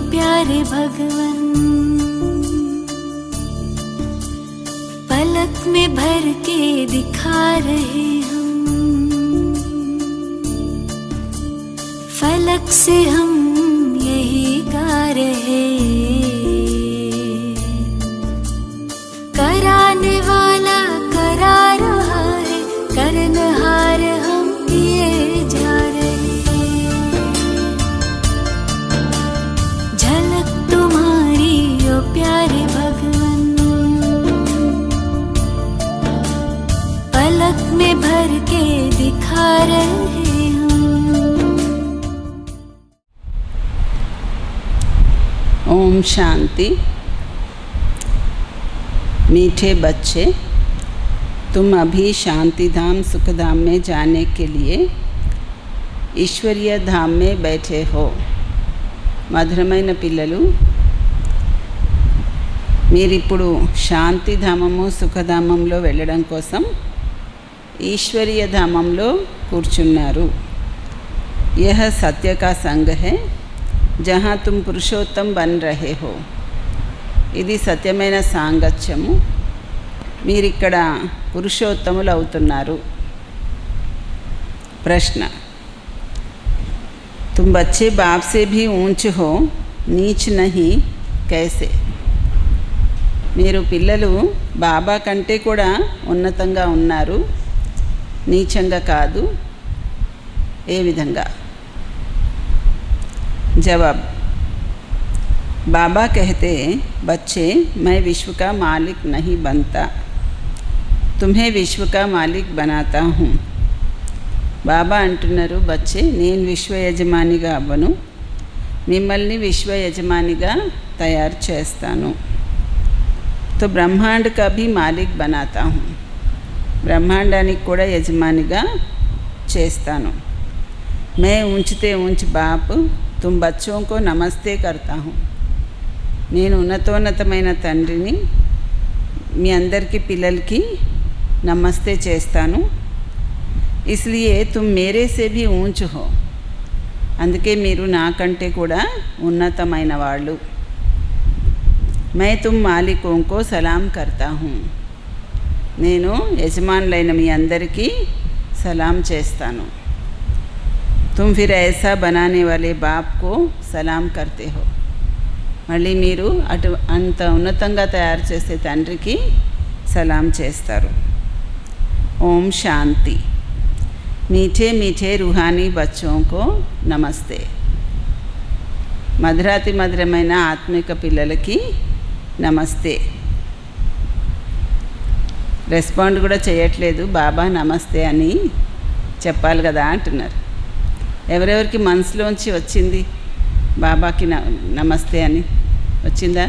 प्यारे भगवन, पलक में भर के दिखा रहे हम, फलक से हम यही गा रहे। कराने वाला करा रहा है, करनहार हम किए जा रहे। झलक तुम्हारी ओ प्यारे भगवन, पलक में भर के दिखा रहे हम। ओम शांति। मीठे बच्चे, तुम अभी शांति धाम सुख धाम में जाने के लिए ईश्वरीय धाम में बैठे हो। మధురమైన పిల్లలు, మీరిప్పుడు శాంతి ధామము సుఖధామంలో వెళ్ళడం కోసం ఈశ్వరీయ ధామంలో కూర్చున్నారు। यह सत्य का संग है जहाँ तुम पुरुषोत्तम बन रहे हो। ఇది సత్యమైన సాంగత్యము, మీరిక్కడ పురుషోత్తములు అవుతున్నారు। ప్రశ్న, तुम बच्चे बाप से भी ऊंच हो, नीच नहीं, कैसे? మీరు పిల్లలు బాబా కంటే కూడా ఉన్నతంగా ఉన్నారు, నీచంగా కాదు, ఏ విధంగా? जवाब, बाबा कहते बच्चे मैं विश्व का मालिक नहीं बनता, तुम्हें विश्व का मालिक बनाता हूँ। బాబా అంటున్నారు, బచ్చే నేను విశ్వ యజమానిగా అవ్వను, మిమ్మల్ని విశ్వ యజమానిగా తయారు చేస్తాను। तो ब्रह्मांड का भी मालिक बनाता हूँ, బ్రహ్మాండానికి కూడా యజమానిగా చేస్తాను। मैं ऊंचते ऊंच बाप तुम बच्चों को नमस्ते करता हूँ, నేను ఉన్నతోన్నతమైన తండ్రిని మీ అందరికీ పిల్లలకి నమస్తే చేస్తాను। इसलिए तुम मेरे से भी ऊंच हो, అందుకే మీరు నాకంటే కూడా ఉన్నతమైన వాళ్ళు। मैं तुम मालिकों को सलाम करता हूँ, నేను యజమానులైన మీ అందరికీ సలాం చేస్తాను। तुम फिर ऐसा बनाने वाले बाप को सलाम करते हो, మళ్ళీ మీరు అంత ఉన్నతంగా తయారు చేసే తండ్రికి సలాం చేస్తారు। ఓం శాంతి। मीठे मीठे रूहानी बच्चों को नमस्ते। మధురాతి మధురమైన ఆత్మిక పిల్లలకి నమస్తే। రెస్పాండ్ కూడా చేయట్లేదు, బాబా నమస్తే అని చెప్పాలి కదా అంటున్నారు। ఎవరెవరికి మనసులోంచి వచ్చింది బాబాకి నమస్తే అని వచ్చిందా?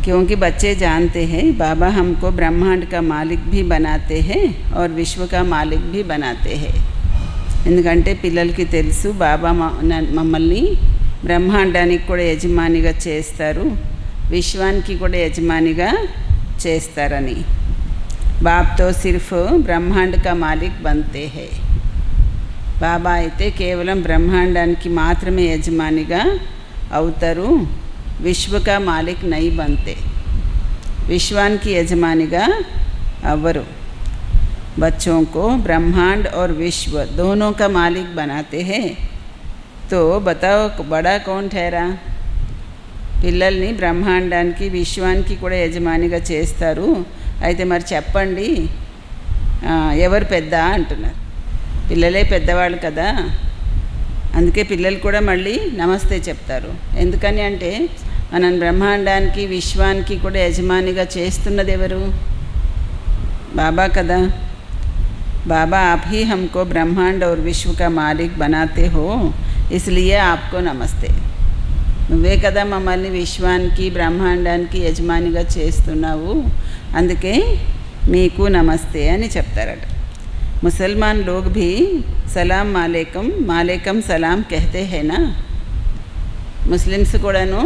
क्योंकि बच्चे जानते हैं बाबा हमको ब्रह्मांड का मालिक भी बनाते हैं और विश्व का मालिक भी बनाते हैं। ఎందుకంటే పిల్లలకి తెలుసు బాబా మమ్మల్ని బ్రహ్మాండానికి కూడా యజమానిగా చేస్తారు, విశ్వానికి కూడా యజమానిగా చేస్తారని। బాప్ తో సిర్ఫ్ బ్రహ్మాండ్ కా మాలిక్ బంతే హై, బాబా అయితే కేవలం బ్రహ్మాండానికి మాత్రమే యజమానిగా అవుతారు, विश्व का मालिक नहीं बनते, विश्वान की यजमानिगा अवरु। बच्चों को ब्रह्मांड और विश्व दोनों का मालिक बनाते हैं, तो बताओ बड़ा कौन ठहरा? పిల్లల్ని బ్రహ్మాండానికి విశ్వానికి కూడా యజమానిగా చేస్తారు, అయితే మరి చెప్పండి ఎవరు పెద్ద అంటున్నారు। పిల్లలే పెద్దవాళ్ళు కదా, అందుకే పిల్లలు కూడా మళ్ళీ నమస్తే చెప్తారు। ఎందుకని అంటే మనం బ్రహ్మాండానికి విశ్వానికి కూడా యజమానిగా చేస్తున్నది ఎవరు? బాబా కదా। బాబా आप ही हमको ब्रह्मांड और विश्व का मालिक बनाते हो, इसलिए आपको नमस्ते। నువ్వే కదా మమ్మల్ని విశ్వానికి బ్రహ్మాండానికి యజమానిగా చేస్తున్నావు, అందుకే మీకు నమస్తే అని చెప్తారట। मुसलमान लोग भी सलाम मालेकम मालेकम सलाम कहते हैं ना। मुस्लिम्स కూడాను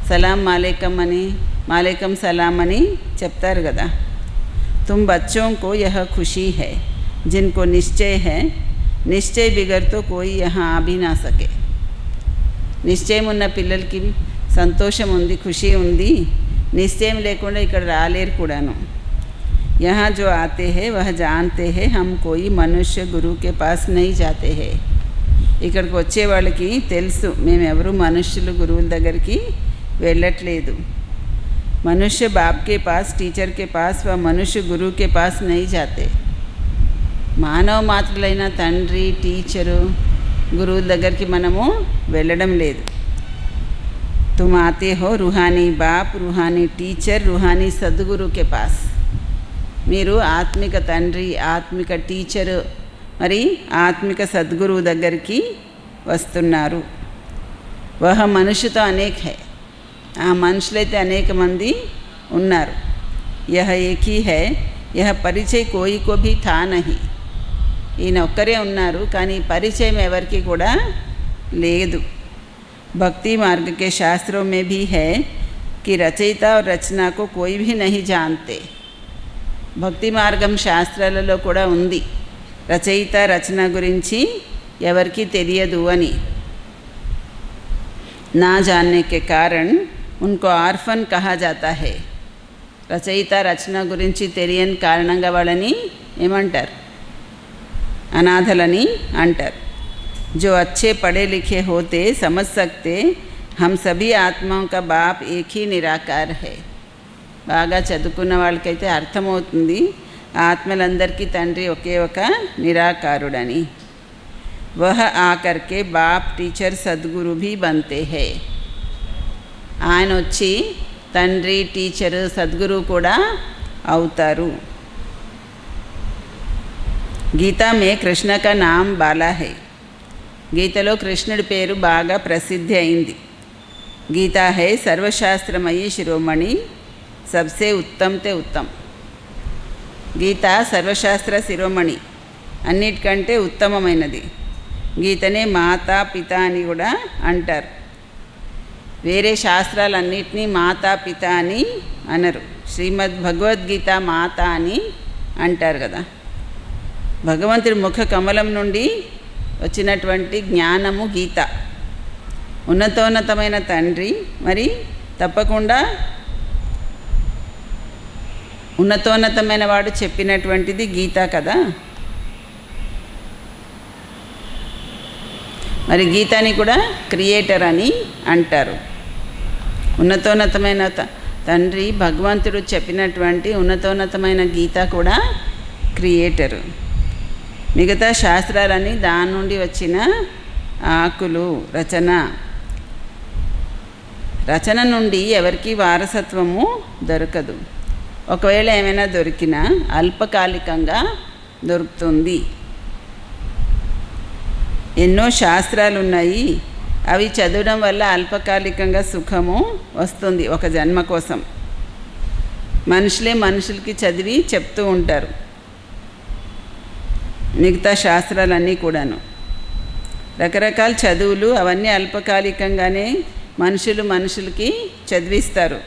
सलाम मालेकम అని मालेकम सलाम అని చెప్తారు కదా। तुम बच्चों को यह खुशी है जिनको निश्चय है, निश्चय बिगड़ तो कोई यहाँ आ भी ना सके। నిశ్చయం ఉన్న పిల్లలకి సంతోషం ఉంది, ఖుషి ఉంది. నిశ్చయం లేకుండా ఇక్కడ రాలేరు కూడాను. यहाँ जो आते हैं वह जानते हैं हम कोई मनुष्य गुरु के पास नहीं जाते हैं. ఇక్కడికి వచ్చే వాళ్ళకి తెలుసు మేమెవరు మనుష్యులు గురువుల దగ్గరికి వెళ్ళట్లేదు. मनुष्य बाप के पास, टीचर के पास व मनुष्य गुरु के पास नहीं जाते. మానవ మాత్రులైన తండ్రి, టీచరు, గురువుల దగ్గరికి మనము వెళ్ళడం లేదు. तुम आते हो रूहानी बाप, रूहानी टीचर, रूहानी सद्गुरु के पास. మీరు ఆత్మిక తండ్రి, ఆత్మిక టీచరు, మరి ఆత్మిక సద్గురువు దగ్గరికి వస్తున్నారు. వహ మనుషుతో అనేక హై, ఆ మనుషులైతే అనేక మంది ఉన్నారు. యహ ఏకీ హై, యహ పరిచయ కోయి కో భీ థా నహీ. ఈయన ఒక్కరే ఉన్నారు, కానీ పరిచయం ఎవరికి కూడా లేదు. భక్తి మార్గ के शास्त्रों में भी है कि रचयिता और रचना को कोई भी नहीं जानते. భక్తి మార్గం శాస్త్రాలలో కూడా ఉంది, రచయిత రచన గురించి ఎవరికి తెలియదు అని. ना जानने के कारण उनको ఆర్ఫన్ कहा जाता है. రచయిత రచన గురించి తెలియని కారణంగా వాళ్ళని ఏమంటారు? అనాథలని అంటారు. जो अच्छे पढ़े लिखे होते समझ सकते हम सभी आत्माओं का बाप एक ही निराकार है. బాగా చదువుకున్న వాళ్ళకైతే అర్థమవుతుంది ఆత్మలందరికీ తండ్రి ఒకే ఒక నిరాకారుడని. వహ ఆకర్కే బాప్, టీచర్, సద్గురు భీ బంతే హై. ఆయన వచ్చి తండ్రి, టీచరు, సద్గురు కూడా అవుతారు. గీతా మే కృష్ణ కా నామ్ బాలా హై. గీతలో కృష్ణుడి పేరు బాగా ప్రసిద్ధి అయింది. గీతా హై సర్వశాస్త్రమయీ శిరోమణి, సబ్సే ఉత్తమ్తే ఉత్తమ్. గీత సర్వశాస్త్ర శిరోమణి, అన్నిటికంటే ఉత్తమమైనది. గీతనే మాతా పిత అని కూడా అంటారు. వేరే శాస్త్రాలన్నిటినీ మాతా పిత అని అనరు. శ్రీమద్ భగవద్గీత మాత అని అంటారు కదా. భగవంతుడి ముఖ కమలం నుండి వచ్చినటువంటి జ్ఞానము గీత. ఉన్నతోన్నతమైన తండ్రి, మరి తప్పకుండా ఉన్నతోన్నతమైన వాడు చెప్పినటువంటిది గీత కదా. మరి గీతాని కూడా క్రియేటర్ అని అంటారు. ఉన్నతోన్నతమైన తండ్రి భగవంతుడు చెప్పినటువంటి ఉన్నతోన్నతమైన గీత కూడా క్రియేటరు. మిగతా శాస్త్రాలన్నీ దాని నుండి వచ్చిన ఆకులు. రచన నుండి ఎవరికి వారసత్వము దొరకదు. ఒకవేళ ఏమైనా దొరికినా అల్పకాలికంగా దొరుకుతుంది. ఎన్నో శాస్త్రాలు ఉన్నాయి, అవి చదవడం వల్ల అల్పకాలికంగా సుఖము వస్తుంది ఒక జన్మ కోసం. మనుషులే మనుషులకి చదివి చెప్తూ ఉంటారు మిగతా శాస్త్రాలన్నీ కూడాను. రకరకాల చదువులు అవన్నీ అల్పకాలికంగానే మనుషులకి చదివిస్తారు.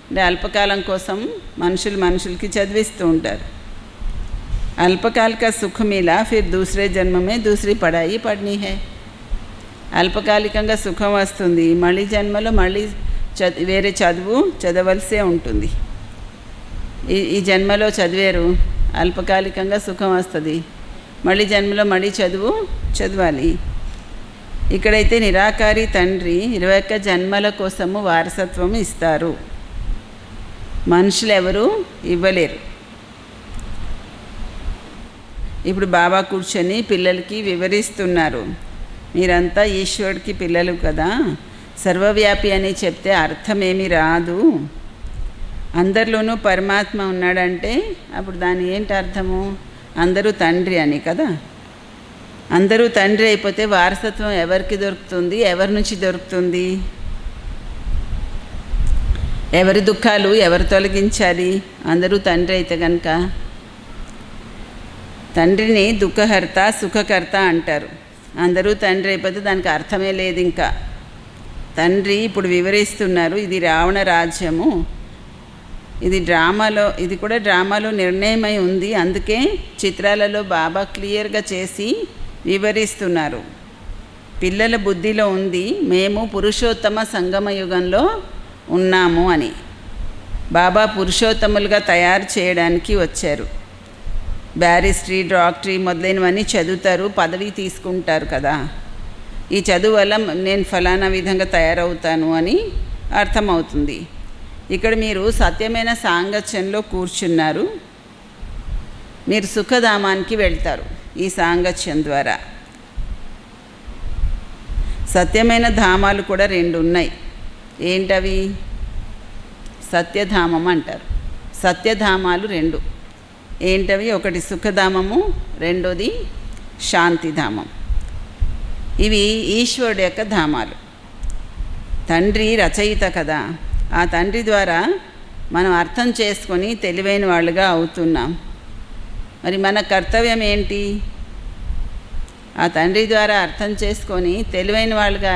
అంటే అల్పకాలం కోసం మనుషులకి చదివిస్తూ ఉంటారు. अल्पकाल का सुख मिला फिर दूसरे जन्म में दूसरी पढ़ाई पढ़नी है. అల్పకాలికంగా సుఖం వస్తుంది, మళ్ళీ జన్మలో మళ్ళీ వేరే చదువు చదవలసే ఉంటుంది. ఈ జన్మలో చదివారు, అల్పకాలికంగా సుఖం వస్తుంది, మళ్ళీ జన్మలో మళ్ళీ చదవాలి. ఇక్కడైతే నిరాకారి తండ్రి 21 జన్మల కోసము వారసత్వం ఇస్తారు. మనుషులు ఎవరు ఇవ్వలేరు. ఇప్పుడు బాబా కూర్చొని పిల్లలకి వివరిస్తున్నారు. మీరంతా ఈశ్వరుడికి పిల్లలు కదా, సర్వవ్యాపి అని చెప్తే అర్థమేమీ రాదు. అందరిలోనూ పరమాత్మ ఉన్నాడంటే అప్పుడు దాని ఏంటి అర్థము? అందరూ తండ్రి అని కదా. అందరూ తండ్రి అయిపోతే వారసత్వం ఎవరికి దొరుకుతుంది? ఎవరి నుంచి దొరుకుతుంది? ఎవరి దుఃఖాలు ఎవరు తొలగించాలి? అందరూ తండ్రి అయితే కనుక. తండ్రిని దుఃఖహర్త, సుఖకర్త అంటారు. అందరూ తండ్రి అయిపోతే దానికి అర్థమే లేదు. ఇంకా తండ్రి ఇప్పుడు వివరిస్తున్నారు, ఇది రావణ రాజ్యము, ఇది కూడా డ్రామాలో నిర్ణయమై ఉంది. అందుకే చిత్రాలలో బాబా క్లియర్గా చేసి వివరిస్తున్నారు. పిల్లల బుద్ధిలో ఉంది మేము పురుషోత్తమ సంగమ యుగంలో ఉన్నాము అని. బాబా పురుషోత్తములుగా తయారు చేయడానికి వచ్చారు. బ్యారిస్టరీ, డాక్టరీ మొదలైనవన్నీ చదువుతారు, పదవి తీసుకుంటారు కదా. ఈ చదువు వల్ల నేను ఫలానా విధంగా తయారవుతాను అని అర్థమవుతుంది. ఇక్కడ మీరు సత్యమైన సాంగత్యంలో కూర్చున్నారు. మీరు సుఖధామానికి వెళ్తారు ఈ సాంగత్యం ద్వారా. సత్యమైన ధామాలు కూడా 2 ఉన్నాయి. ఏంటవి? సత్యధామం అంటారు. సత్యధామాలు 2 ఏంటవి? ఒకటి సుఖధామము, రెండోది శాంతిధామం. ఇవి ఈశ్వరుడు యొక్క ధామాలు. తండ్రి రచయిత కదా. ఆ తండ్రి ద్వారా మనం అర్థం చేసుకొని తెలివైన వాళ్ళుగా అవుతున్నాం. మరి మన కర్తవ్యం ఏంటి? ఆ తండ్రి ద్వారా అర్థం చేసుకొని తెలివైన వాళ్ళుగా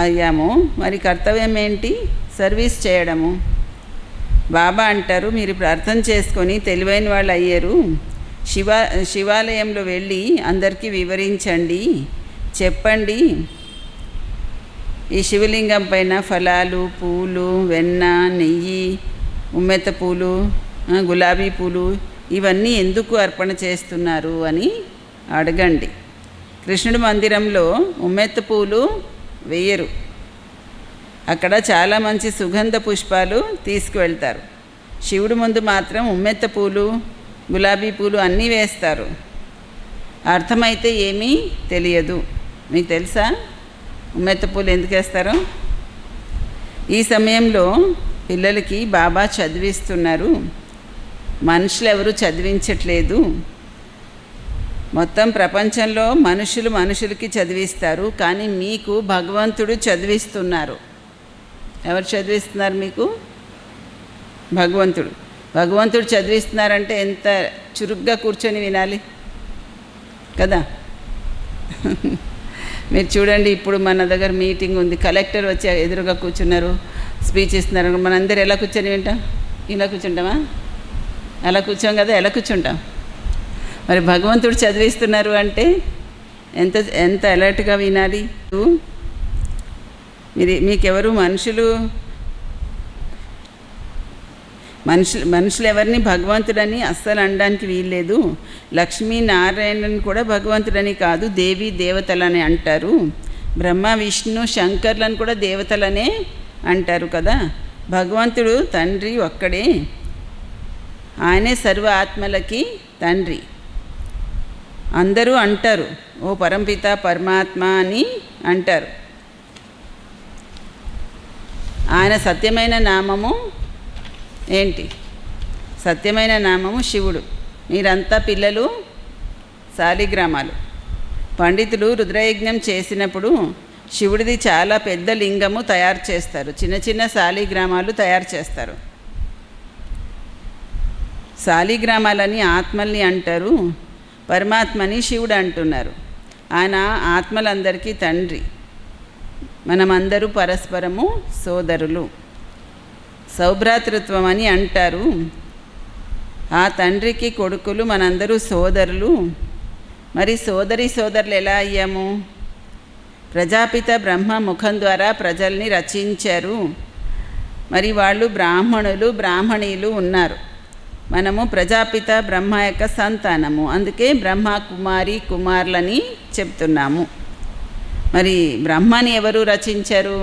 అయ్యాము. మరి కర్తవ్యం ఏంటి? సర్వీస్ చేయడము. బాబా అంటారు, మీరు ఇప్పుడు అర్థం చేసుకొని తెలివైన వాళ్ళు అయ్యారు. శివాలయంలో వెళ్ళి అందరికీ వివరించండి, చెప్పండి. ఈ శివలింగం పైన ఫలాలు, పూలు, వెన్న, నెయ్యి, ఉమ్మెత్త పూలు, గులాబీ పూలు ఇవన్నీ ఎందుకు అర్పణ చేస్తున్నారు అని అడగండి. కృష్ణుడి మందిరంలో ఉమ్మెత్త పూలు వేయరు. అక్కడ చాలా మంచి సుగంధ పుష్పాలు తీసుకువెళ్తారు. శివుడి ముందు మాత్రం ఉమ్మెత్త పూలు, గులాబీ పూలు అన్నీ వేస్తారు. అర్థమైతే ఏమీ తెలియదు. మీకు తెలుసా ఉమ్మెత్త పూలు ఎందుకు వేస్తారో? ఈ సమయంలో పిల్లలకి బాబా చదివిస్తున్నారు. మనుషులు ఎవరు చదివించట్లేదు. మొత్తం ప్రపంచంలో మనుషులకి చదివిస్తారు, కానీ మీకు భగవంతుడు చదివిస్తున్నారు. ఎవరు చదివిస్తున్నారు మీకు? భగవంతుడు చదివిస్తున్నారంటే ఎంత చురుగ్గా కూర్చొని వినాలి కదా. మీరు చూడండి, ఇప్పుడు మన దగ్గర మీటింగ్ ఉంది, కలెక్టర్ వచ్చి ఎదురుగా కూర్చున్నారు, స్పీచ్ ఇస్తున్నారు. మనందరూ ఎలా కూర్చొని వింటాం? ఇలా కూర్చుంటామా? అలా కూర్చోం కదా, ఎలా కూర్చుంటాం? మరి భగవంతుడు చదివిస్తున్నారు అంటే ఎంత అలర్ట్గా వినాలి. మీకెవరు మనుషులు ఎవరిని భగవంతుడని అస్సలు అనడానికి వీల్లేదు. లక్ష్మీనారాయణని కూడా భగవంతుడని కాదు, దేవి దేవతలని అంటారు. బ్రహ్మ, విష్ణు, శంకర్లను కూడా దేవతలనే అంటారు కదా. భగవంతుడు తండ్రి ఒక్కడే. ఆయనే సర్వ ఆత్మలకి తండ్రి. అందరూ అంటారు ఓ పరంపిత పరమాత్మ అని అంటారు. ఆయన సత్యమైన నామము ఏంటి? సత్యమైన నామము శివుడు. మీరంతా పిల్లలు శాలిగ్రామాలు. పండితులు రుద్రయజ్ఞం చేసినప్పుడు శివుడిది చాలా పెద్ద లింగము తయారు చేస్తారు, చిన్న చిన్న శాలిగ్రామాలు తయారు చేస్తారు. శాలిగ్రామాలని ఆత్మల్ని అంటారు, పరమాత్మని శివుడు అంటున్నారు. ఆయన ఆత్మలందరికీ తండ్రి. మనమందరూ పరస్పరము సోదరులు. సౌభ్రాతృత్వం అని అంటారు. ఆ తండ్రికి కొడుకులు మనందరూ సోదరులు. మరి సోదరులు ఎలా అయ్యాము? ప్రజాపిత బ్రహ్మ ముఖం ద్వారా ప్రజల్ని రచించారు. మరి వాళ్ళు బ్రాహ్మణీలు ఉన్నారు. మనము ప్రజాపిత బ్రహ్మ యొక్క సంతానము. అందుకే బ్రహ్మ కుమారులని చెప్తున్నాము. మరి బ్రహ్మని ఎవరు రచించారు?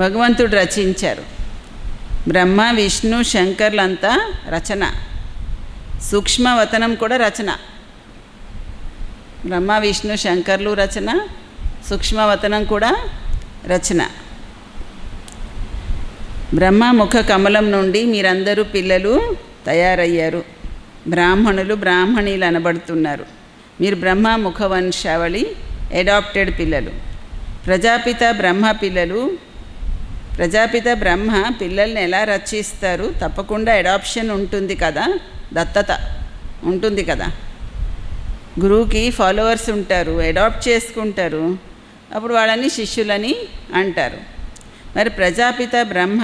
భగవంతుడు రచించారు. బ్రహ్మ, విష్ణు, శంకర్లంతా రచన. సూక్ష్మవతనం కూడా రచన. బ్రహ్మ, విష్ణు, శంకర్లు రచన, సూక్ష్మవతనం కూడా రచన. బ్రహ్మ ముఖ కమలం నుండి మీరందరూ పిల్లలు తయారయ్యారు. బ్రాహ్మణీలు అనబడుతున్నారు. మీరు బ్రహ్మ ముఖ వంశావళి అడాప్టెడ్ పిల్లలు. ప్రజాపిత బ్రహ్మ పిల్లల్ని ఎలా రచిస్తారు? తప్పకుండా అడాప్షన్ ఉంటుంది కదా, దత్తత ఉంటుంది కదా. గురువుకి ఫాలోవర్స్ ఉంటారు, అడాప్ట్ చేసుకుంటారు, అప్పుడు వాళ్ళని శిష్యులని అంటారు. మరి ప్రజాపిత బ్రహ్మ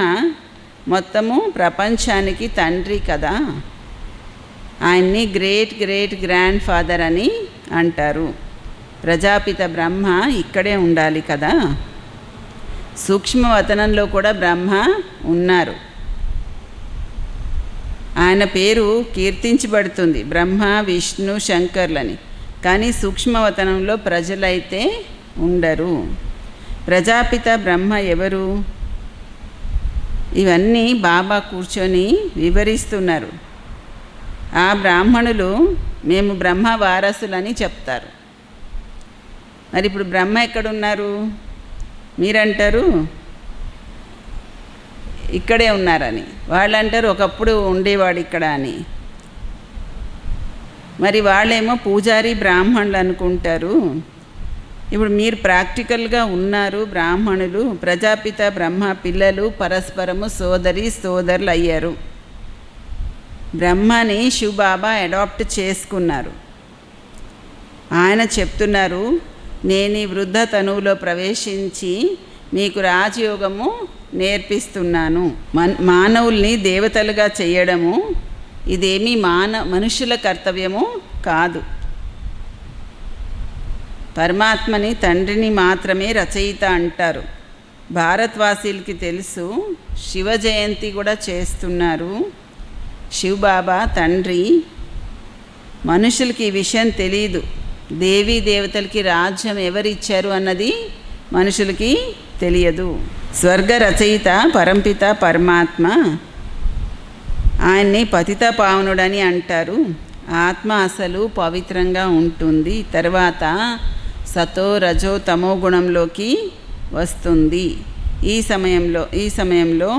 మొత్తము ప్రపంచానికి తండ్రి కదా. ఆయన్ని గ్రేట్ గ్రాండ్ ఫాదర్ అని అంటారు. ప్రజాపిత బ్రహ్మ ఇక్కడే ఉండాలి కదా. సూక్ష్మవతనంలో కూడా బ్రహ్మ ఉన్నారు. ఆయన పేరు కీర్తించబడుతుంది బ్రహ్మ, విష్ణు, శంకర్లని. కానీ సూక్ష్మవతనంలో ప్రజలైతే ఉండరు. ప్రజాపిత బ్రహ్మ ఎవరు? ఇవన్నీ బాబా కూర్చొని వివరిస్తున్నారు. ఆ బ్రాహ్మణులు మేము బ్రహ్మ వారసులని చెప్తారు. మరి ఇప్పుడు బ్రహ్మ ఎక్కడున్నారు? మీరంటారు ఇక్కడే ఉన్నారని, వాళ్ళు అంటారు ఒకప్పుడు ఉండేవాడు ఇక్కడ అని. మరి వాళ్ళేమో పూజారి బ్రాహ్మణులు అనుకుంటారు. ఇప్పుడు మీరు ప్రాక్టికల్గా ఉన్నారు, బ్రాహ్మణులు, ప్రజాపిత బ్రహ్మ పిల్లలు, పరస్పరము సోదరులు అయ్యారు. బ్రహ్మని శివబాబా అడాప్ట్ చేసుకున్నారు. ఆయన చెప్తున్నారు, నేను ఈ వృద్ధ తనువులో ప్రవేశించి మీకు రాజయోగము నేర్పిస్తున్నాను. మానవుల్ని దేవతలుగా చేయడము ఇదేమీ మనుషుల కర్తవ్యము కాదు. పరమాత్మని తండ్రిని మాత్రమే రచయిత అంటారు. భారతవాసీలకి తెలుసు, శివ జయంతి కూడా చేస్తున్నారు. శివబాబా తండ్రి. మనుషులకి ఈ విషయం తెలియదు. దేవీ దేవతలకి రాజ్యం ఎవరిచ్చారు అన్నది మనుషులకి తెలియదు. స్వర్గ రచయిత పరంపిత పరమాత్మ. ఆయన్ని పతిత పావనుడని అంటారు. ఆత్మ అసలు పవిత్రంగా ఉంటుంది. తర్వాత సతో రజో తమో గుణంలోకి వస్తుంది. ఈ సమయంలో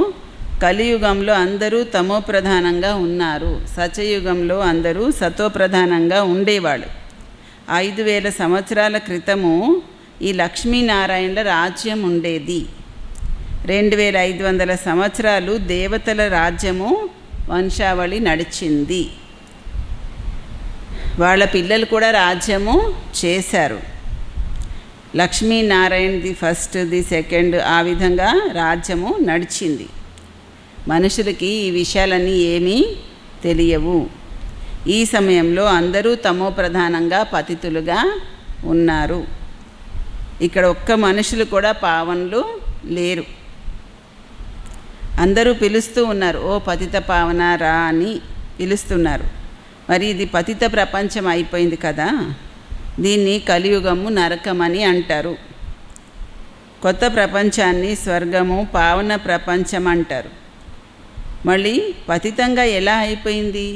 కలియుగంలో అందరూ తమో ప్రధానంగా ఉన్నారు. సత్యయుగంలో అందరూ సతో ప్రధానంగా ఉండేవాళ్ళు. 5000 సంవత్సరాల క్రితము ఈ లక్ష్మీనారాయణల రాజ్యం ఉండేది. 2500 సంవత్సరాలు దేవతల రాజ్యము వంశావళి నడిచింది. వాళ్ళ పిల్లలు కూడా రాజ్యము చేశారు. లక్ష్మీనారాయణది ఫస్ట్, ది సెకండ్, ఆ విధంగా రాజ్యము నడిచింది. మనుషులకి ఈ విషయాలన్నీ ఏమీ తెలియవు. ఈ సమయంలో అందరూ తమో ప్రధానంగా పతితులుగా ఉన్నారు. ఇక్కడ ఒక్క మనుషులు కూడా పావనులు లేరు. అందరూ పిలుస్తూ ఉన్నారు, ఓ పతిత పావన రా అని పిలుస్తున్నారు. మరి ఇది పతిత ప్రపంచం అయిపోయింది కదా. దీన్ని కలియుగము నరకమని అంటారు. కొత్త ప్రపంచాన్ని స్వర్గము, పావన ప్రపంచం అంటారు. మళ్ళీ పతితంగా ఎలా అయిపోయింది?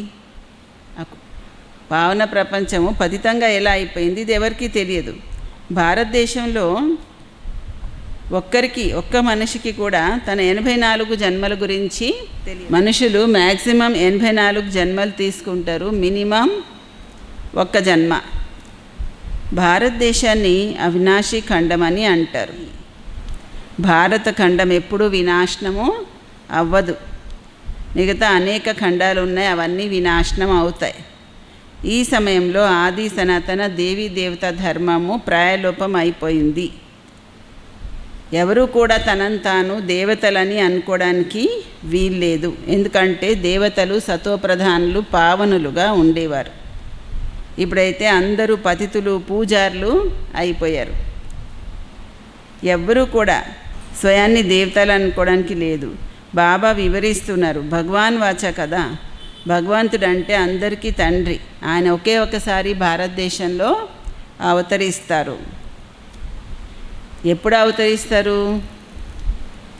పావన ప్రపంచము పతితంగా ఎలా అయిపోయింది? ఇది ఎవరికీ తెలియదు. భారతదేశంలో ఒక్క మనిషికి కూడా తన 84 జన్మల గురించి తెలియదు. మనుషులు మ్యాక్సిమం 84 జన్మలు తీసుకుంటారు, మినిమం 1 జన్మ. భారతదేశాన్ని అవినాశి ఖండం అని అంటారు. భారత ఖండం ఎప్పుడూ వినాశనము అవ్వదు. మిగతా అనేక ఖండాలు ఉన్నాయి, అవన్నీ వినాశనం అవుతాయి. ఈ సమయంలో ఆది సనాతన దేవీ దేవత ధర్మము ప్రాయలోపం అయిపోయింది. ఎవరూ కూడా తనను తాను దేవతలని అనుకోవడానికి వీల్లేదు. ఎందుకంటే దేవతలు సతోప్రధానులు, పావనులుగా ఉండేవారు. ఇప్పుడైతే అందరూ పతితులు, పూజారులు అయిపోయారు. ఎవ్వరూ కూడా స్వయాన్ని దేవతలు అనుకోవడానికి లేదు. బాబా వివరిస్తున్నారు, భగవాన్ వాచ కదా. భగవంతుడు అంటే అందరికీ తండ్రి. ఆయన ఒకే ఒకసారి భారతదేశంలో అవతరిస్తారు. ఎప్పుడు అవతరిస్తారు?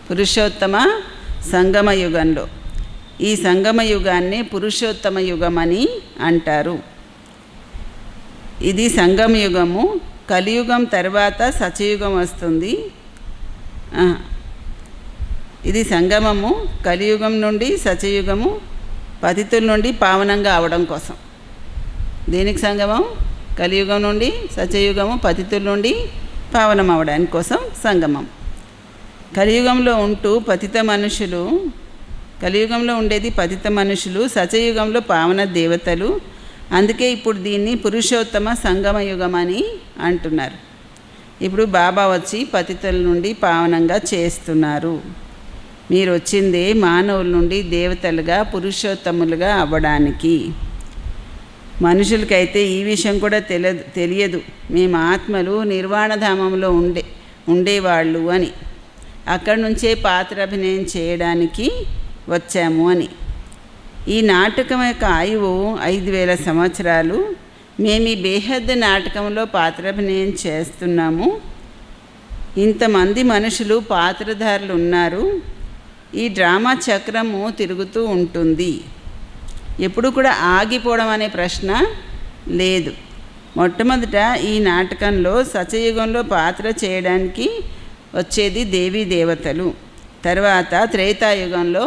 పురుషోత్తమ సంగమ యుగంలో. ఈ సంగమ యుగాన్ని పురుషోత్తమ యుగం అని అంటారు. ఇది సంగమ యుగము. కలియుగం తర్వాత సత్యయుగం వస్తుంది. ఇది సంగమము. కలియుగం నుండి సత్యయుగము, పతితుల నుండి పావనంగా అవడం కోసం. దేనికి సంగమం? కలియుగం నుండి సత్యయుగము, పతితుల నుండి పావనం అవడానికి కోసం సంగమం. కలియుగంలో ఉంటూ కలియుగంలో ఉండేది పతిత మనుషులు, సత్యయుగంలో పావన దేవతలు. అందుకే ఇప్పుడు దీన్ని పురుషోత్తమ సంగమ యుగం అని అంటున్నారు. ఇప్పుడు బాబా వచ్చి పతితుల నుండి పావనంగా చేస్తున్నారు. మీరు వచ్చిందే మానవుల నుండి దేవతలుగా, పురుషోత్తములుగా అవ్వడానికి. మనుషులకైతే ఈ విషయం కూడా తెలియదు మేము ఆత్మలు నిర్వాణధామంలో ఉండేవాళ్ళు అని, అక్కడి నుంచే పాత్రాభినయం చేయడానికి వచ్చాము అని. ఈ నాటకం యొక్క ఆయువు 5000 సంవత్సరాలు. మేము ఈ బేహద్దు నాటకంలో పాత్రాభినయం చేస్తున్నాము. ఇంతమంది మనుషులు పాత్రధారులు ఉన్నారు. ఈ డ్రామా చక్రము తిరుగుతూ ఉంటుంది. ఎప్పుడు కూడా ఆగిపోవడం అనే ప్రశ్న లేదు. మొట్టమొదట ఈ నాటకంలో సత్యయుగంలో పాత్ర చేయడానికి వచ్చేది దేవీ దేవతలు. తర్వాత త్రేతాయుగంలో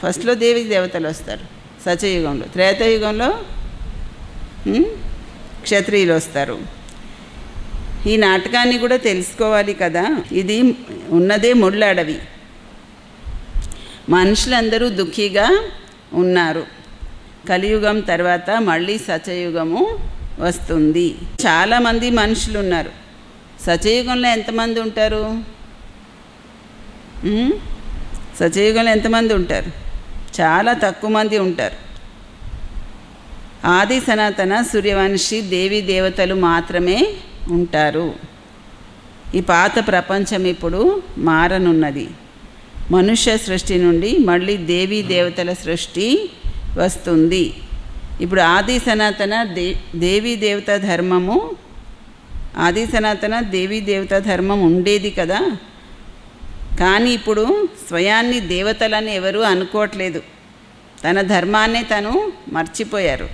ఫస్ట్లో దేవీ దేవతలు వస్తారు. సత్యయుగంలో, త్రేతాయుగంలో క్షత్రియులు వస్తారు. ఈ నాటకాన్ని కూడా తెలుసుకోవాలి కదా. ఇది ఉన్నదే ముళ్ళ అడవి. మనుషులందరూ దుఃఖీగా ఉన్నారు. కలియుగం తర్వాత మళ్ళీ సత్యయుగము వస్తుంది. చాలామంది మనుషులు ఉన్నారు. సత్యయుగంలో ఎంతమంది ఉంటారు? సత్యయుగంలో ఎంతమంది ఉంటారు? చాలా తక్కువ మంది ఉంటారు. ఆది సనాతన సూర్యవంశీ దేవీ దేవతలు మాత్రమే ఉంటారు. ఈ పాత ప్రపంచం ఇప్పుడు మారనున్నది. మనుష్య సృష్టి నుండి మళ్ళీ దేవీ దేవతల సృష్టి వస్తుంది. ఇప్పుడు ఆది సనాతన దేవీ దేవతా ధర్మము, ఆది సనాతన దేవీ దేవతా ధర్మం ఉండేది కదా. కానీ ఇప్పుడు స్వయాన్ని దేవతలని ఎవరు అనుకోవట్లేదు. తన ధర్మాన్నే తను మర్చిపోయారు.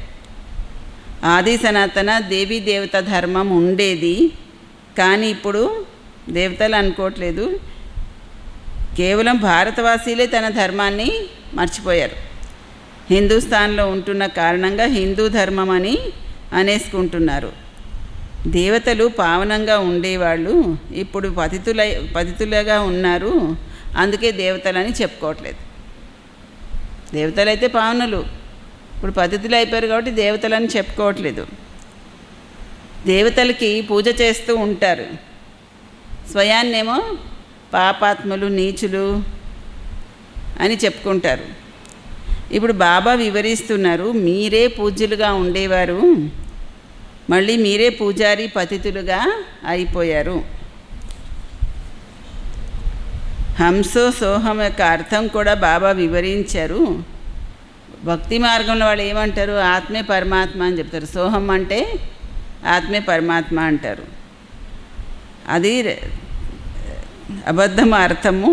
ఆది సనాతన దేవీ దేవత ధర్మం ఉండేది, కానీ ఇప్పుడు దేవతలు అనుకోవట్లేదు. కేవలం భారతవాసీలే తన ధర్మాన్ని మర్చిపోయారు. హిందుస్థాన్లో ఉంటున్న కారణంగా హిందూ ధర్మం అని అనేసుకుంటున్నారు. దేవతలు పావనంగా ఉండేవాళ్ళు ఇప్పుడు పతితులుగా ఉన్నారు. అందుకే దేవతలని చెప్పుకోవట్లేదు. దేవతలైతే పావనులు, ఇప్పుడు పతితులు అయిపోయారు కాబట్టి దేవతలని చెప్పుకోవట్లేదు. దేవతలకి పూజ చేస్తూ ఉంటారు. స్వయాన్నేమో పాపాత్ములు, నీచులు అని చెప్పుకుంటారు. ఇప్పుడు బాబా వివరిస్తున్నారు, మీరే పూజ్యులుగా ఉండేవారు, మళ్ళీ మీరే పూజారి పతితులుగా అయిపోయారు. హంసో సోహం యొక్క అర్థం కూడా బాబా వివరించారు. భక్తి మార్గంలో వాళ్ళు ఏమంటారు? ఆత్మే పరమాత్మ అని చెప్తారు. సోహం అంటే ఆత్మే పరమాత్మ అంటారు. అది అబద్ధం అర్థము.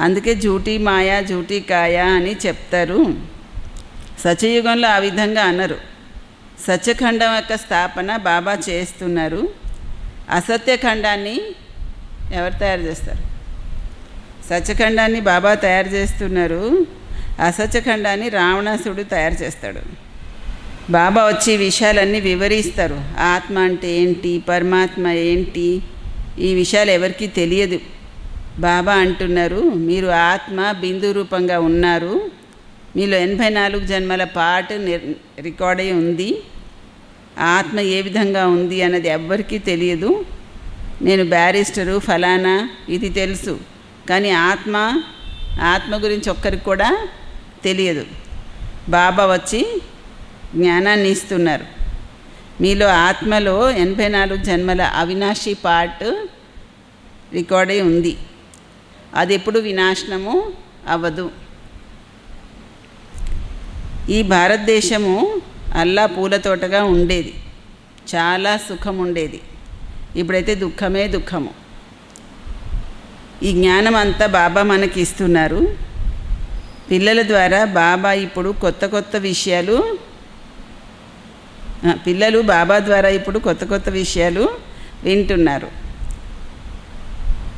అందుకే జూటీ మాయా జూటీ కాయ అని చెప్తారు. సత్యయుగంలో ఆ విధంగా అనరు. సత్యఖండం యొక్క స్థాపన బాబా చేస్తున్నారు. అసత్యఖండాన్ని ఎవరు తయారు చేస్తారు? సత్యఖండాన్ని బాబా తయారు చేస్తున్నారు. అసత్యఖండాన్ని రావణాసుడు తయారు చేస్తాడు. బాబా వచ్చి విషయాలన్నీ వివరిస్తారు. ఆత్మ అంటే ఏంటి, పరమాత్మ ఏంటి, ఈ విషయాలు ఎవరికీ తెలియదు. బాబా అంటున్నారు, మీరు ఆత్మ బిందు రూపంగా ఉన్నారు. మీలో 84 జన్మల పాటు రికార్డ్ అయి ఉంది. ఆత్మ ఏ విధంగా ఉంది అన్నది ఎవ్వరికీ తెలియదు. నేను బ్యారిస్టరు ఫలానా ఇది తెలుసు, కానీ ఆత్మ గురించి ఒక్కరికి కూడా తెలియదు. బాబా వచ్చి జ్ఞానాన్ని ఇస్తున్నారు. మీలో ఆత్మలో 84 జన్మల అవినాశి పార్ట్ రికార్డ్ అయి ఉంది. అది ఎప్పుడు వినాశనము అవ్వదు. ఈ భారతదేశము అల్లా పూల తోటగా ఉండేది. చాలా సుఖం ఉండేది. ఇప్పుడైతే దుఃఖమే దుఃఖము. ఈ జ్ఞానం అంతా బాబా మనకి ఇస్తున్నారు. పిల్లల ద్వారా బాబా ఇప్పుడు కొత్త విషయాలు, పిల్లలు బాబా ద్వారా ఇప్పుడు కొత్త విషయాలు వింటున్నారు.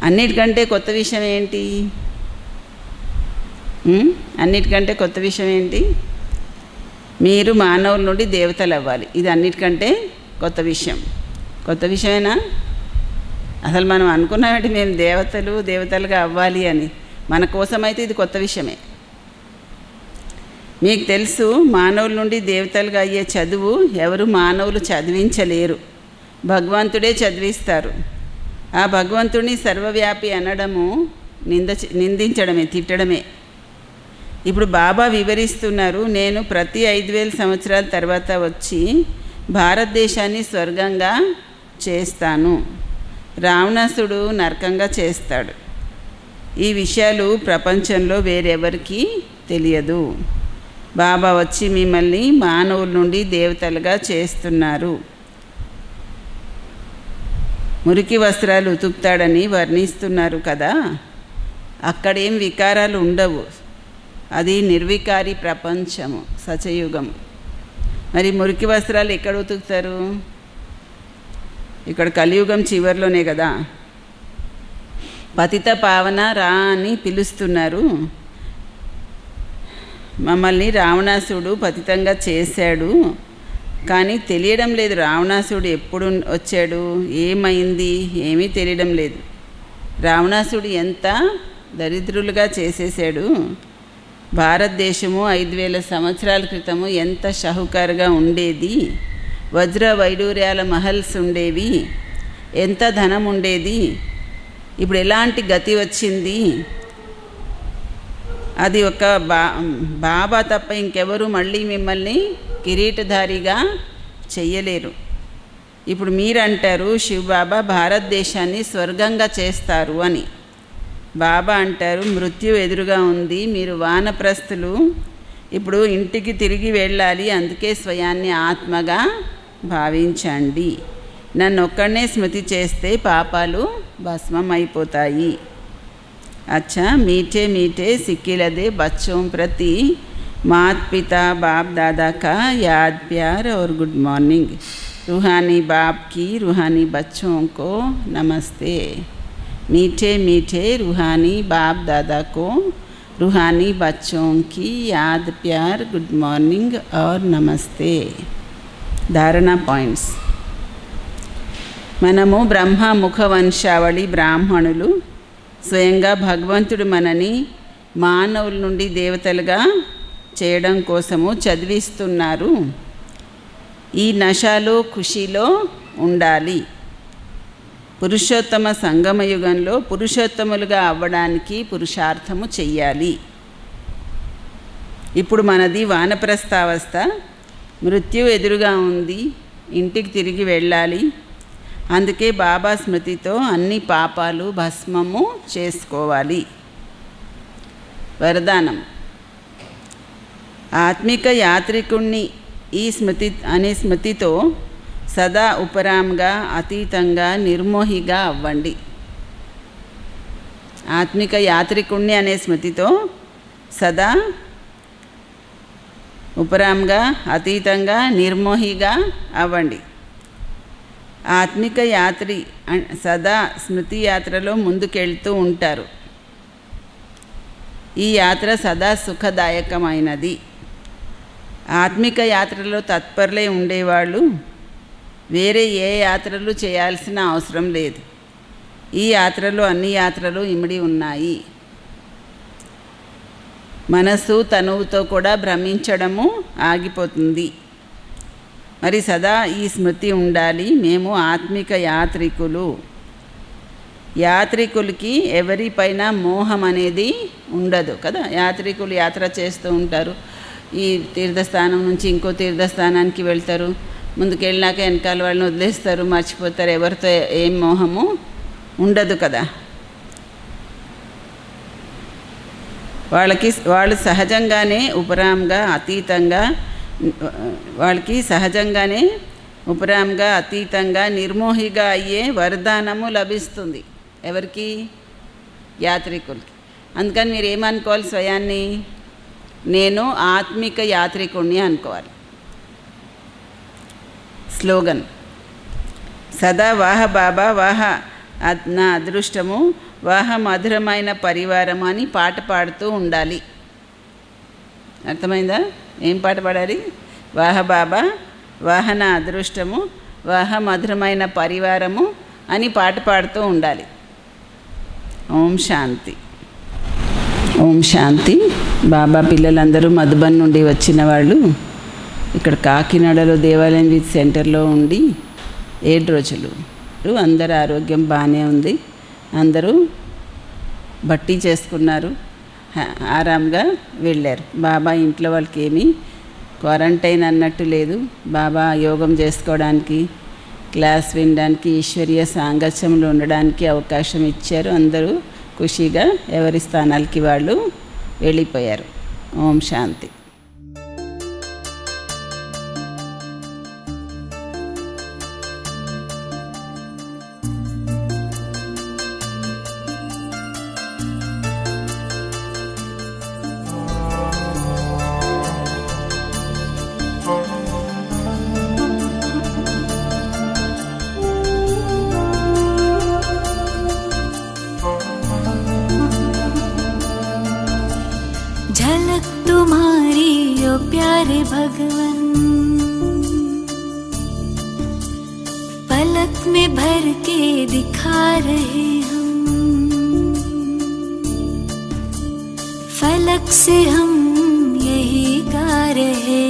అన్నిటికంటే కొత్త విషయం ఏంటి? అన్నిటికంటే కొత్త విషయం ఏంటి? మీరు మానవుల నుండి దేవతలు అవ్వాలి. ఇది అన్నిటికంటే కొత్త విషయం. కొత్త విషయమేనా? అసలు మనం అనుకున్నామంటే మేము దేవతలుగా అవ్వాలి అని. మన కోసమైతే ఇది కొత్త విషయమే. మీకు తెలుసు, మానవుల నుండి దేవతలుగా అయ్యే చదువు ఎవరు మానవులు చదివించలేరు. భగవంతుడే చదివిస్తారు. ఆ భగవంతుడిని సర్వవ్యాపి అనడము నిందించడమే, తిట్టడమే. ఇప్పుడు బాబా వివరిస్తున్నారు, నేను ప్రతి 5000 సంవత్సరాల తర్వాత వచ్చి భారతదేశాన్ని స్వర్గంగా చేస్తాను, రావణాసుడు నరకంగా చేస్తాడు. ఈ విషయాలు ప్రపంచంలో వేరెవరికి తెలియదు. బాబా వచ్చి మిమ్మల్ని మానవుల నుండి దేవతలుగా చేస్తున్నారు. మురికి వస్త్రాలు ఉతుకుతాడని వర్ణిస్తున్నారు కదా, అక్కడేం వికారాలు ఉండవు. అది నిర్వికారి ప్రపంచము, సచయుగం. మరి మురికి వస్త్రాలు ఎక్కడ ఉతుకుతారు? ఇక్కడ కలియుగం చివరిలోనే కదా. పతిత పావన రా అని పిలుస్తున్నారు. మమ్మల్ని రావణాసుడు పతితంగా చేశాడు, కానీ తెలియడం లేదు రావణాసుడు ఎప్పుడు వచ్చాడు, ఏమైంది, ఏమీ తెలియడం లేదు. రావణాసుడు ఎంత దరిద్రులుగా చేసేసాడు. భారతదేశము 5000 సంవత్సరాల క్రితము ఎంత షాహుకారుగా ఉండేది, వజ్ర వైడూర్యాల మహల్స్ ఉండేవి, ఎంత ధనం ఉండేది. ఇప్పుడు ఎలాంటి గతి వచ్చింది? అది ఒక బాబా తప్ప ఇంకెవరు మళ్ళీ మిమ్మల్ని కిరీటధారిగా చెయ్యలేరు. ఇప్పుడు మీరంటారు శివబాబా భారతదేశాన్ని స్వర్గంగా చేస్తారు అని. బాబా అంటారు మృత్యు ఎదురుగా ఉంది, మీరు వానప్రస్థులు, ఇప్పుడు ఇంటికి తిరిగి వెళ్ళాలి, అందుకే స్వయాన్ని ఆత్మగా భావించండి. నన్ను ఒక్కడనే స్మృతి చేస్తే పాపాలు భస్మం అయిపోతాయి. अच्छा मीठे मीठे सिक्किलदे बच्चों प्रति माता पिता बाप दादा का याद प्यार और गुड मॉर्निंग. रूहानी बाप की रूहानी बच्चों को नमस्ते. मीठे मीठे रूहानी बाप दादा को रूहानी बच्चों की याद प्यार गुड मॉर्निंग और नमस्ते. धारणा पॉइंट्स. మనము బ్రహ్మ ముఖ వంశావళి బ్రాహ్మణులు. స్వయంగా భగవంతుడు మనని మానవుల నుండి దేవతలుగా చేయడం కోసము చదివిస్తున్నారు. ఈ నశలో ఖుషీలో ఉండాలి. పురుషోత్తమ సంగమయుగంలో పురుషోత్తములుగా అవ్వడానికి పురుషార్థము చెయ్యాలి. ఇప్పుడు మనది వానప్రస్థావస్థ. మృత్యు ఎదురుగా ఉంది, ఇంటికి తిరిగి వెళ్ళాలి. అందుకే బాబా స్మృతితో అన్ని పాపాలు భస్మము చేసుకోవాలి. వరదానం. ఆత్మిక యాత్రికుణ్ణి ఈ స్మృతితో సదా ఉపరాంగా, అతీతంగా, నిర్మోహిగా అవ్వండి. ఆత్మిక యాత్రికుణ్ణి అనే స్మృతితో సదా ఉపరాంగా, అతీతంగా, నిర్మోహిగా అవ్వండి. ఆత్మిక యాత్రి సదా స్మృతి యాత్రలో ముందుకెళ్తూ ఉంటారు. ఈ యాత్ర సదా సుఖదాయకమైనది. ఆత్మిక యాత్రలో తత్పరులై ఉండేవాళ్ళు వేరే ఏ యాత్రలు చేయాల్సిన అవసరం లేదు. ఈ యాత్రలో అన్ని యాత్రలు ఇమిడి ఉన్నాయి. మనసు తనువుతో కూడా భ్రమించడము ఆగిపోతుంది. మరి సదా ఈ స్మృతి ఉండాలి, మేము ఆత్మిక యాత్రికులు. యాత్రికులకి ఎవరిపైన మోహం అనేది ఉండదు కదా. యాత్రికులు యాత్ర చేస్తూ ఉంటారు. ఈ తీర్థస్థానం నుంచి ఇంకో తీర్థస్థానానికి వెళ్తారు. ముందుకెళ్ళినాక వెనకాల వాళ్ళని వదిలేస్తారు, మర్చిపోతారు. ఎవరితో ఏం మోహము ఉండదు కదా. వాళ్ళు సహజంగానే ఉపరాంగా, అతీతంగా, వాళ్ళకి సహజంగానే ఉపరాంగా, అతీతంగా, నిర్మోహిగా అయ్యే వరదానము లభిస్తుంది. ఎవరికి? యాత్రికులకి. అందుకని మీరు ఏమనుకోవాలి? స్వయాన్ని నేను ఆత్మిక యాత్రికుణ్ణి అనుకోవాలి. స్లోగన్. సదా వాహ బాబా, వాహ నా అదృష్టము, వాహ మధురమైన పరివారం అని పాట పాడుతూ ఉండాలి. అర్థమైందా? ఏం పాట పాడాలి? వాహ బాబా, వాహ నా అదృష్టము, వాహ మధురమైన పరివారము అని పాట పాడుతూ ఉండాలి. ఓం శాంతి. ఓం శాంతి. బాబా పిల్లలందరూ మధుబన్ నుండి వచ్చిన వాళ్ళు ఇక్కడ కాకినాడలో దేవాలయం విత్ సెంటర్లో ఉండి 7 రోజులు. అందరి ఆరోగ్యం బాగానే ఉంది. అందరూ బట్టి చేసుకున్నారు, ఆరాంగా వెళ్ళారు. బాబా ఇంట్లో వాళ్ళకి ఏమీ క్వారంటైన్ అన్నట్టు లేదు. బాబా యోగం చేసుకోవడానికి, క్లాస్ వినడానికి, ఈశ్వరీయ సాంగత్యంలో ఉండడానికి అవకాశం ఇచ్చారు. అందరూ ఖుషిగా ఎవరి స్థానాలకి వాళ్ళు వెళ్ళిపోయారు. ఓం శాంతి. झलक तुम्हारी ओ प्यारे भगवन, पलक में भर के दिखा रहे हम, फलक से हम यही गा रहे,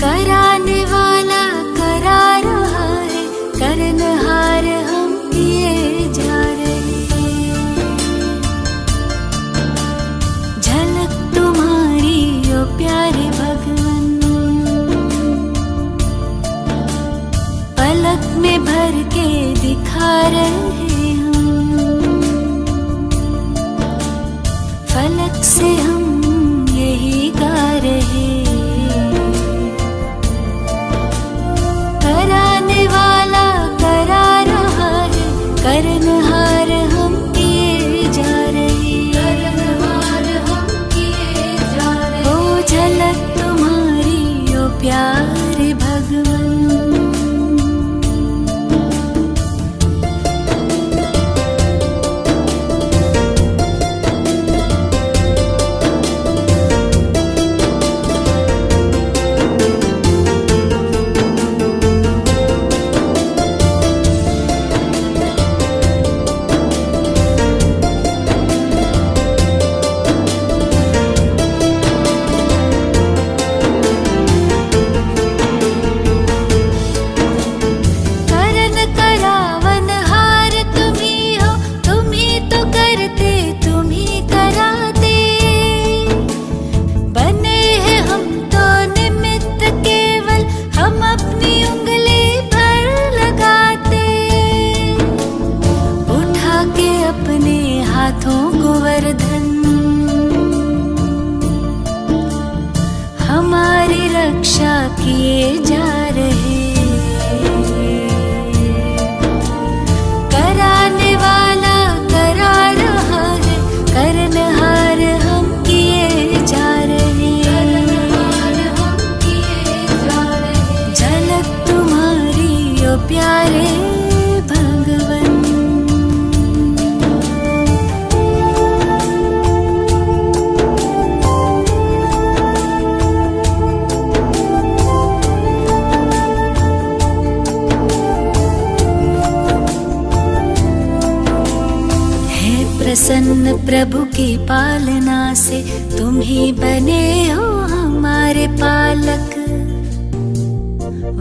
कराने वाला करा रहा है, करनहार हम किए जा रहे। झलक तुम्हारी ओ प्यारे भगवन, पलक में भर के दिखा रहे हम, फलक से हम यही गा रहे, कराने वाला करा रहा है, करनहार हम किए जा रहे, करनहार हम किए जा रहे। ओ झलक तुम्हारी ओ प्यारे भगवन। करन करावनहार तुम्ही हो, तुम्ही तो करते तुम्ही कराते, बने हैं हम तो निमित्त केवल, हम अपनी उंगली भर लगाते, उठा के अपने हाथों को वरदान, हमारी रक्षा किए जा रहे, कराने वाला करा रहा है, करनहार हम किए जा रहे, करनहार हम किए जा रहे। झलक तुम्हारी ओ प्यारे भगवन। है प्रसन्न प्रभु की पालना से, तुम ही बने हो हमारे पालक,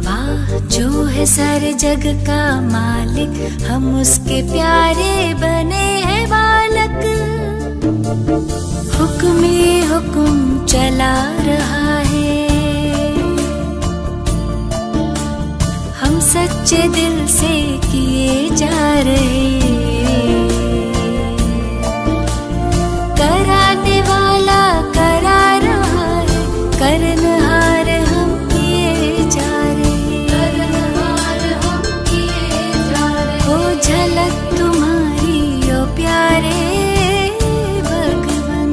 वाह जो है सारे जग का मालिक, हम उसके प्यारे बने हैं बालक, हुक्म ही हुक्म चला रहा है, हम सच्चे दिल से किए जा रहे, कराने वाला करा रहा है, करनहार हम किए जा रहे, करनहार हम किए जा रहे। ओ झलक तुम्हारी ओ प्यारे भगवन।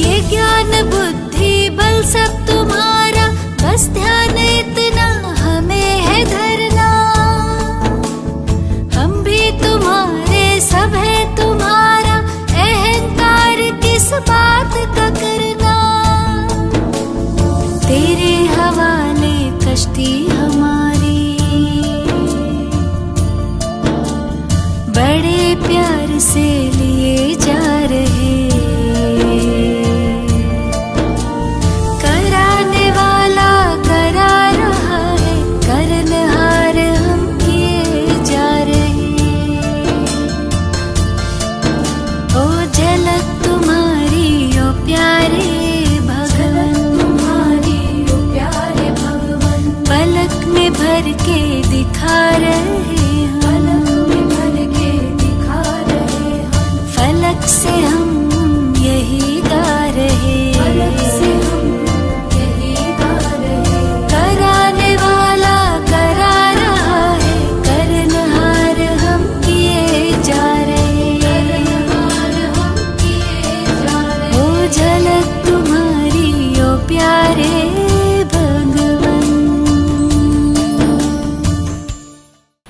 ये ज्ञान बुद्धि बल सब तुम्हारा, बस ध्यान इतना हमें है धरना, हम भी तुम्हारे सब है तुम्हारा, अहंकार किस बात का करना, तेरे हवाले कश्ती हमारी, बड़े प्यार प्यारे